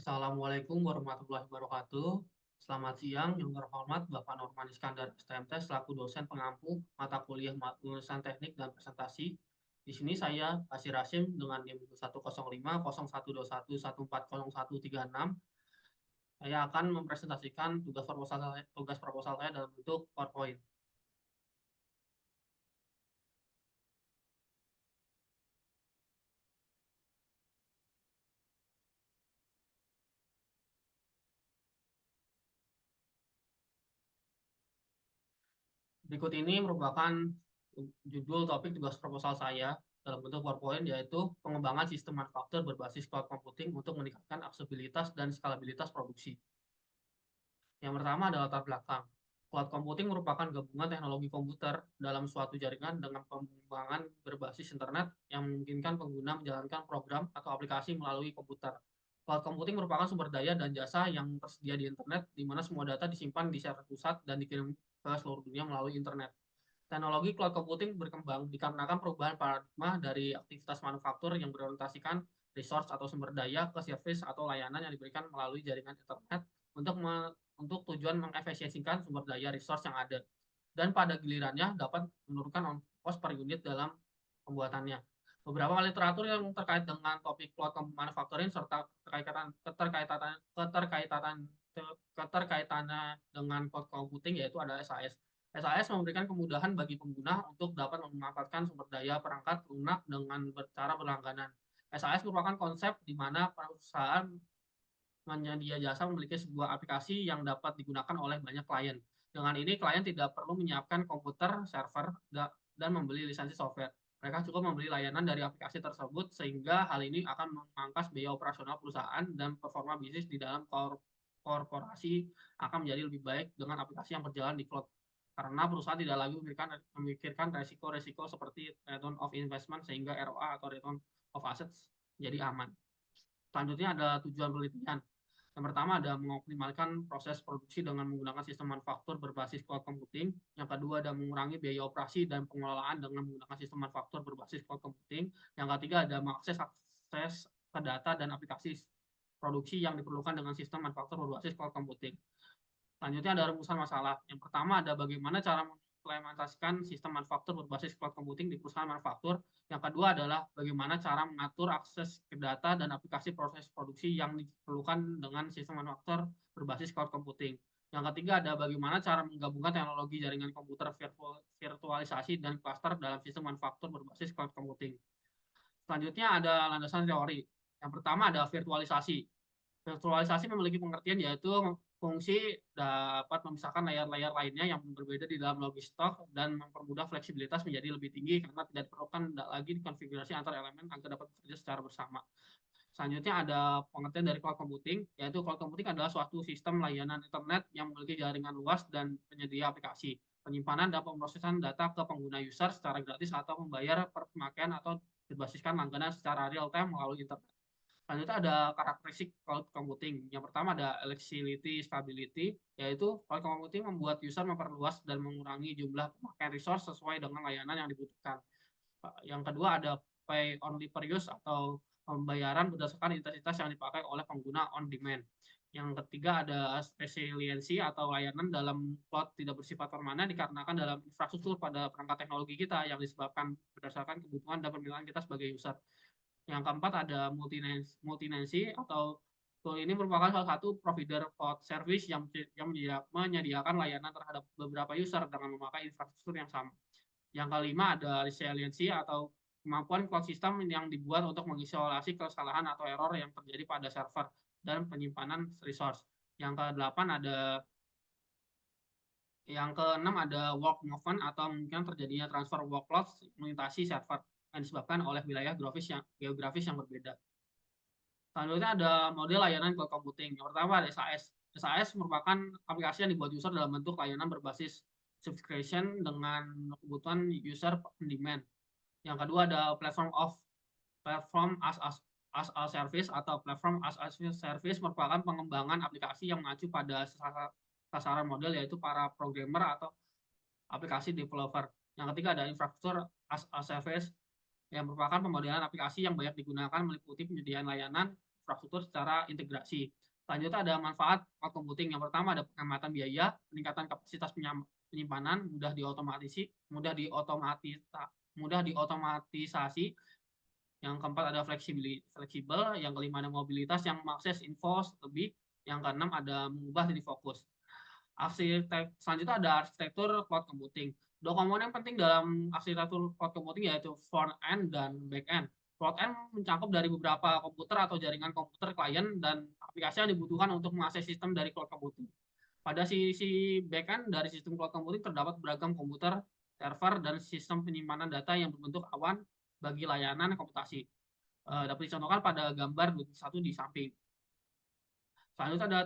Assalamualaikum warahmatullahi wabarakatuh. Selamat siang, yang terhormat Bapak Norman Iskandar STMT selaku dosen pengampu mata kuliah lulusan teknik dan presentasi. Di sini saya, Basir Hashim, dengan NIM 105 0121140136. Saya akan mempresentasikan tugas proposal saya dalam bentuk PowerPoint. Berikut ini merupakan judul topik tugas proposal saya dalam bentuk PowerPoint, yaitu pengembangan sistem manufaktur berbasis cloud computing untuk meningkatkan aksesibilitas dan skalabilitas produksi. Yang pertama adalah latar belakang. Cloud computing merupakan gabungan teknologi komputer dalam suatu jaringan dengan pengembangan berbasis internet yang memungkinkan pengguna menjalankan program atau aplikasi melalui komputer. Cloud computing merupakan sumber daya dan jasa yang tersedia di internet, di mana semua data disimpan di server pusat dan dikirim ke seluruh dunia melalui internet. Teknologi cloud computing berkembang dikarenakan perubahan paradigma dari aktivitas manufaktur yang berorientasikan resource atau sumber daya ke service atau layanan yang diberikan melalui jaringan internet untuk untuk tujuan mengefisiensikan sumber daya resource yang ada, dan pada gilirannya dapat menurunkan cost per unit dalam pembuatannya. Beberapa literatur yang terkait dengan topik cloud manufacturing serta keterkaitannya dengan cloud computing yaitu ada SAS. SAS memberikan kemudahan bagi pengguna untuk dapat memanfaatkan sumber daya perangkat lunak dengan cara berlangganan. SAS merupakan konsep di mana perusahaan penyedia jasa memiliki sebuah aplikasi yang dapat digunakan oleh banyak klien. Dengan ini, klien tidak perlu menyiapkan komputer, server, dan membeli lisensi software. Mereka cukup membeli layanan dari aplikasi tersebut, sehingga hal ini akan memangkas biaya operasional perusahaan dan performa bisnis di dalam korporasi akan menjadi lebih baik dengan aplikasi yang berjalan di cloud. Karena perusahaan tidak lagi memikirkan resiko-resiko seperti return of investment, sehingga ROA atau return of assets jadi aman. Selanjutnya ada tujuan penelitian. Yang pertama ada mengoptimalkan proses produksi dengan menggunakan sistem manufaktur berbasis cloud computing. Yang kedua ada mengurangi biaya operasi dan pengelolaan dengan menggunakan sistem manufaktur berbasis cloud computing. Yang ketiga ada mengakses akses ke data dan aplikasi produksi yang diperlukan dengan sistem manufaktur berbasis cloud computing. Selanjutnya ada rumusan masalah. Yang pertama ada bagaimana cara mengimplementasikan sistem manufaktur berbasis cloud computing di perusahaan manufaktur. Yang kedua adalah bagaimana cara mengatur akses ke data dan aplikasi proses produksi yang diperlukan dengan sistem manufaktur berbasis cloud computing. Yang ketiga ada bagaimana cara menggabungkan teknologi jaringan komputer virtualisasi dan cluster dalam sistem manufaktur berbasis cloud computing. Selanjutnya ada landasan teori. Yang pertama ada virtualisasi. Virtualisasi memiliki pengertian yaitu fungsi dapat memisahkan layar-layar lainnya yang berbeda di dalam logistok dan mempermudah fleksibilitas menjadi lebih tinggi karena tidak diperlukan lagi konfigurasi antar elemen agar dapat bekerja secara bersama. Selanjutnya ada pengertian dari cloud computing, yaitu cloud computing adalah suatu sistem layanan internet yang memiliki jaringan luas dan penyedia aplikasi, penyimpanan dan pemrosesan data ke pengguna user secara gratis atau membayar per pemakaian atau berbasiskan langganan secara real time melalui internet. Selanjutnya ada karakteristik cloud computing. Yang pertama ada flexibility, stability, yaitu cloud computing membuat user memperluas dan mengurangi jumlah pemakaian resource sesuai dengan layanan yang dibutuhkan. Yang kedua ada pay only per use atau pembayaran berdasarkan intensitas yang dipakai oleh pengguna on demand. Yang ketiga ada resiliency atau layanan dalam cloud tidak bersifat permanen dikarenakan dalam infrastruktur pada perangkat teknologi kita yang disebabkan berdasarkan kebutuhan dan permintaan kita sebagai user. Yang keempat ada multinancy atau tool ini merupakan salah satu provider cloud service yang menyediakan layanan terhadap beberapa user dengan memakai infrastruktur yang sama. Yang kelima ada resiliency atau kemampuan cloud system yang dibuat untuk mengisolasi kesalahan atau error yang terjadi pada server dan penyimpanan resource. Yang kedelapan ada yang keenam ada work movement atau mungkin terjadinya transfer workload melintasi server yang disebabkan oleh wilayah geografis yang berbeda. Selanjutnya ada model layanan cloud computing. Yang pertama ada SAS. SAS merupakan aplikasi yang dibuat user dalam bentuk layanan berbasis subscription dengan kebutuhan user on demand. Yang kedua ada platform as a service atau platform as a service merupakan pengembangan aplikasi yang mengacu pada sasaran model yaitu para programmer atau aplikasi developer. Yang ketiga ada infrastruktur as a service yang merupakan pemodelan aplikasi yang banyak digunakan meliputi penyediaan layanan infrastruktur secara integrasi. Selanjutnya ada manfaat cloud computing. Yang pertama ada penghematan biaya, peningkatan kapasitas penyimpanan, mudah diotomatisasi. Yang keempat ada fleksibel, yang kelima ada mobilitas yang mengakses info lebih, yang keenam ada mengubah titik fokus. Selanjutnya ada arsitektur cloud computing. Dua komponen penting dalam arsitektur cloud computing yaitu front end dan back end. Front end mencakup dari beberapa komputer atau jaringan komputer klien dan aplikasi yang dibutuhkan untuk mengakses sistem dari cloud computing. Pada sisi back end dari sistem cloud computing terdapat beragam komputer, server, dan sistem penyimpanan data yang berbentuk awan bagi layanan komputasi. Dapat dicontohkan pada gambar 1 di samping. Selanjutnya ada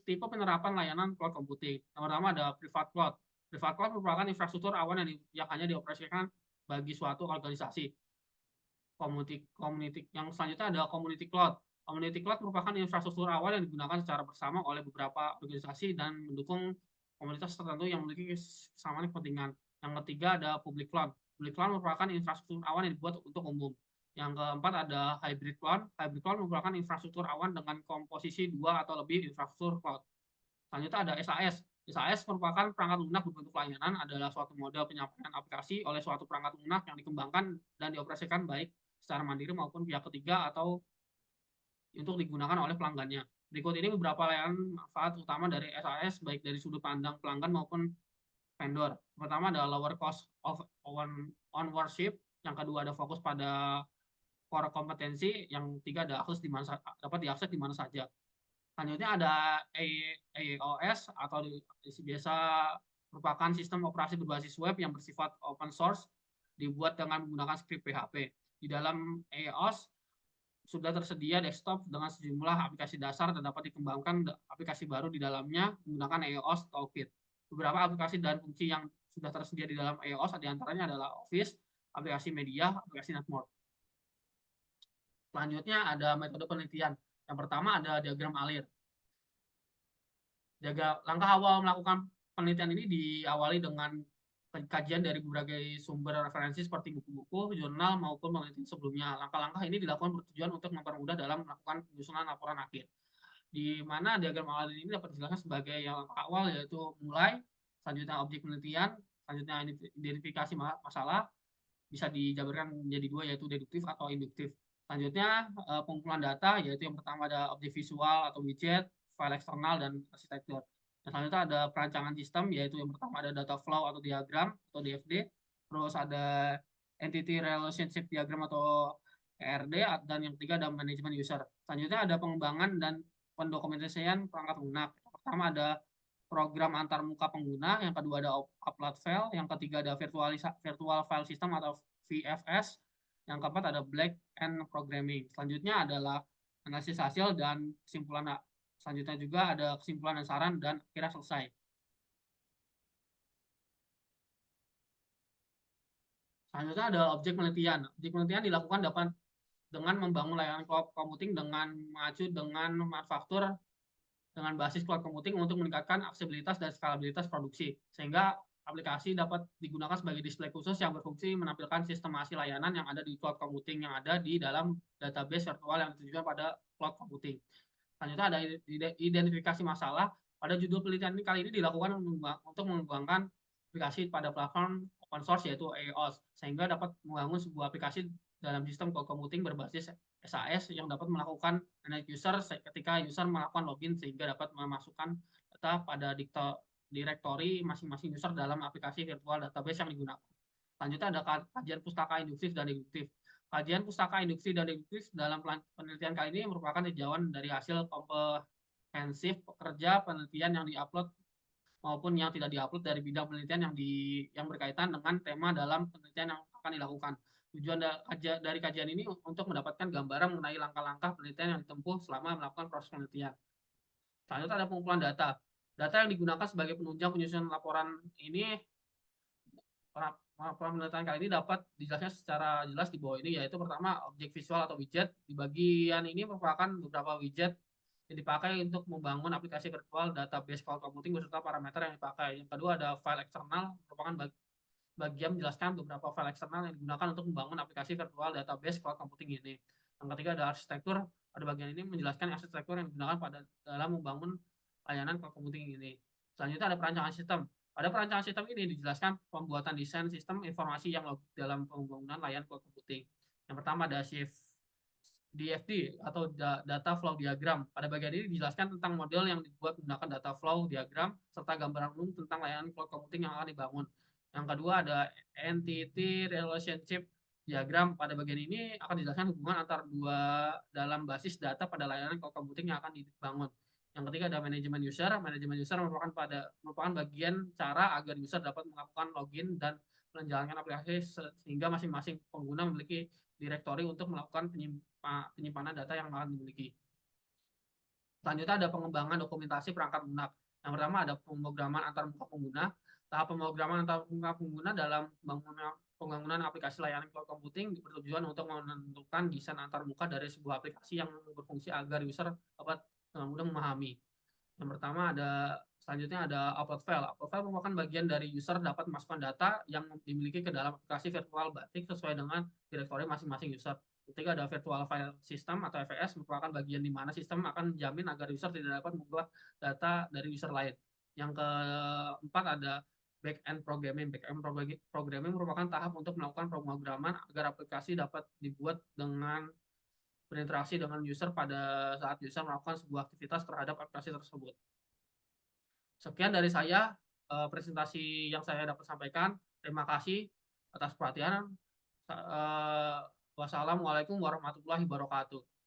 tipe penerapan layanan cloud computing. Yang pertama ada private cloud. Private cloud merupakan infrastruktur awan yang hanya dioperasikan bagi suatu organisasi. Yang selanjutnya ada community cloud. Community cloud merupakan infrastruktur awan yang digunakan secara bersama oleh beberapa organisasi dan mendukung komunitas tertentu yang memiliki kesamaan kepentingan. Yang ketiga ada public cloud. Public cloud merupakan infrastruktur awan yang dibuat untuk umum. Yang keempat ada hybrid cloud. Hybrid cloud merupakan infrastruktur awan dengan komposisi 2 atau lebih infrastruktur cloud. Selanjutnya ada SAS. SAS merupakan perangkat lunak berbentuk layanan, adalah suatu model penyampaian aplikasi oleh suatu perangkat lunak yang dikembangkan dan dioperasikan baik secara mandiri maupun pihak ketiga atau untuk digunakan oleh pelanggannya. Berikut ini beberapa layanan manfaat utama dari SAS baik dari sudut pandang pelanggan maupun vendor. Pertama ada lower cost of ownership, yang kedua ada fokus pada core kompetensi, yang ketiga ada akses dapat diakses di mana saja. Selanjutnya ada AOS atau biasa merupakan sistem operasi berbasis web yang bersifat open source, dibuat dengan menggunakan skrip PHP. Di dalam AOS sudah tersedia desktop dengan sejumlah aplikasi dasar dan dapat dikembangkan aplikasi baru di dalamnya menggunakan AOS Toolkit. Beberapa aplikasi dan fungsi yang sudah tersedia di dalam AOS diantaranya adalah Office, aplikasi media, aplikasi network. Selanjutnya ada metode penelitian. Yang pertama ada diagram alir. Langkah awal melakukan penelitian ini diawali dengan kajian dari berbagai sumber referensi seperti buku-buku, jurnal, maupun penelitian sebelumnya. Langkah-langkah ini dilakukan bertujuan untuk mempermudah dalam melakukan penyusunan laporan akhir. Di mana diagram alir ini dapat dijelaskan sebagai yang langkah awal yaitu mulai, selanjutnya objek penelitian, selanjutnya identifikasi masalah, bisa dijabarkan menjadi dua yaitu deduktif atau induktif. Selanjutnya pengumpulan data, yaitu yang pertama ada objek visual atau widget, file eksternal, dan arsitektur. Dan selanjutnya ada perancangan sistem, yaitu yang pertama ada data flow atau diagram atau DFD, terus ada entity relationship diagram atau ERD, dan yang ketiga ada manajemen user. Selanjutnya ada pengembangan dan pendokumentasian perangkat lunak. Yang pertama ada program antarmuka pengguna, yang kedua ada upload file, yang ketiga ada virtual file system atau VFS, yang keempat ada black end programming. Selanjutnya adalah analisis hasil dan kesimpulan. Selanjutnya juga ada kesimpulan dan saran dan akhirnya selesai. Selanjutnya ada objek penelitian. Objek penelitian dilakukan dengan membangun layanan cloud computing dengan mengacu dengan manufaktur dengan basis cloud computing untuk meningkatkan aksesibilitas dan skalabilitas produksi, sehingga aplikasi dapat digunakan sebagai display khusus yang berfungsi menampilkan sistemasi layanan yang ada di cloud computing yang ada di dalam database virtual yang ditujukan pada cloud computing. Selanjutnya ada identifikasi masalah. Pada judul penelitian ini kali ini dilakukan untuk mengembangkan aplikasi pada platform open source yaitu AOS, sehingga dapat membangun sebuah aplikasi dalam sistem cloud computing berbasis SAS yang dapat melakukan manage user ketika user melakukan login, sehingga dapat memasukkan data pada direktori masing-masing user dalam aplikasi virtual database yang digunakan. Selanjutnya ada kajian pustaka induktif dan deduktif. Kajian pustaka induktif dan deduktif dalam penelitian kali ini merupakan tinjauan dari hasil komprehensif pekerja penelitian yang diupload maupun yang tidak diupload dari bidang penelitian yang berkaitan dengan tema dalam penelitian yang akan dilakukan. Tujuan dari kajian ini untuk mendapatkan gambaran mengenai langkah-langkah penelitian yang ditempuh selama melakukan proses penelitian. Selanjutnya ada pengumpulan data. Data yang digunakan sebagai penunjang penyusunan laporan ini, laporan penelitian kali ini dapat dijelaskan secara jelas di bawah ini, yaitu pertama objek visual atau widget. Di bagian ini merupakan beberapa widget yang dipakai untuk membangun aplikasi virtual database cloud computing beserta parameter yang dipakai. Yang kedua ada file eksternal, merupakan bagian menjelaskan beberapa file eksternal yang digunakan untuk membangun aplikasi virtual database cloud computing ini. Yang ketiga ada arsitektur, pada bagian ini menjelaskan arsitektur yang digunakan dalam membangun layanan cloud computing ini. Selanjutnya ada perancangan sistem. Pada perancangan sistem ini dijelaskan pembuatan desain sistem informasi yang logik dalam pembangunan layanan cloud computing. Yang pertama ada DFD atau Data Flow Diagram. Pada bagian ini dijelaskan tentang model yang dibuat menggunakan data flow diagram serta gambaran umum tentang layanan cloud computing yang akan dibangun. Yang kedua ada Entity Relationship Diagram. Pada bagian ini akan dijelaskan hubungan antara dua dalam basis data pada layanan cloud computing yang akan dibangun. Yang ketiga ada manajemen user. Manajemen user merupakan bagian cara agar user dapat melakukan login dan menjalankan aplikasi sehingga masing-masing pengguna memiliki direktori untuk melakukan penyimpanan data yang akan dimiliki. Selanjutnya ada pengembangan dokumentasi perangkat lunak. Yang pertama ada pemrograman antarmuka pengguna. Tahap pemrograman antarmuka pengguna dalam pembangunan aplikasi layanan cloud computing bertujuan untuk menentukan desain antarmuka dari sebuah aplikasi yang berfungsi agar user dapat dengan mudah memahami. Yang pertama selanjutnya ada upload file. Upload file merupakan bagian dari user dapat memasukkan data yang dimiliki ke dalam aplikasi virtual batik sesuai dengan direktori masing-masing user. Ketiga ada virtual file system atau VFS, merupakan bagian di mana sistem akan menjamin agar user tidak dapat mengubah data dari user lain. Yang keempat ada back-end programming. Back-end programming merupakan tahap untuk melakukan pemrograman agar aplikasi dapat dibuat dengan berinteraksi dengan user pada saat user melakukan sebuah aktivitas terhadap aplikasi tersebut. Sekian dari saya, presentasi yang saya dapat sampaikan. Terima kasih atas perhatian. Wassalamualaikum warahmatullahi wabarakatuh.